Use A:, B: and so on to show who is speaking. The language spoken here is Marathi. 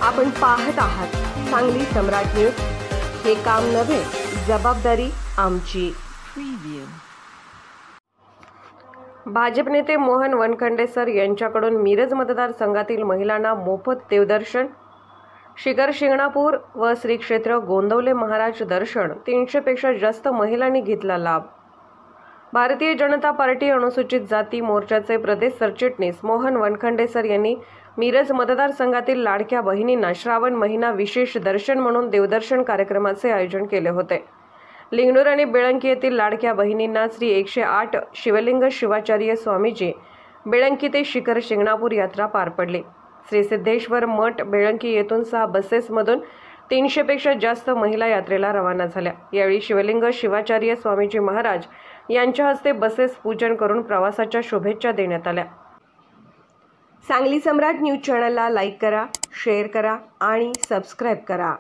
A: आपण पाहत आहात सांगली सम्राट न्यूज। हे काम नव्हे, जबाबदारी आमची। भाजप नेते मोहन वनखंडे सर यांच्याकडून मिरज मतदारसंघातील महिलांना मोफत देवदर्शन, शिखर शिंगणापूर व श्री क्षेत्र गोंदवले महाराज दर्शन 300 पेक्षा जास्त महिलांनी घेतला लाभ। भारतीय जनता पार्टी अनुसूचित जाती मोर्चाचे प्रदेश सरचिटणीस मोहन वनखंडे सर यांनी मिरज मतदारसंघातील लाडक्या बहिणींना श्रावण महिना विशेष दर्शन म्हणून देवदर्शन कार्यक्रमाचे आयोजन केले होते। लिंगणूर आणि बेळंकी येथील लाडक्या बहिणींना श्री 108 शिवलिंग शिवाचार्य स्वामीजी बेळंकी ते शिखर शिंगणापूर यात्रा पार पडली। श्री सिद्धेश्वर मठ बेळंकी येथून 6 बसेसमधून 300 पेक्षा जास्त महिला यात्रेला रवाना झाल्या। यावेळी शिवलिंग शिवाचार्य स्वामीजी महाराज यांच्या हस्ते बसेस पूजन करून प्रवासाच्या शुभेच्छा देण्यात आल्या। सांगली सम्राट न्यूज चॅनलला लाईक करा, शेअर करा आणि सबस्क्राइब करा।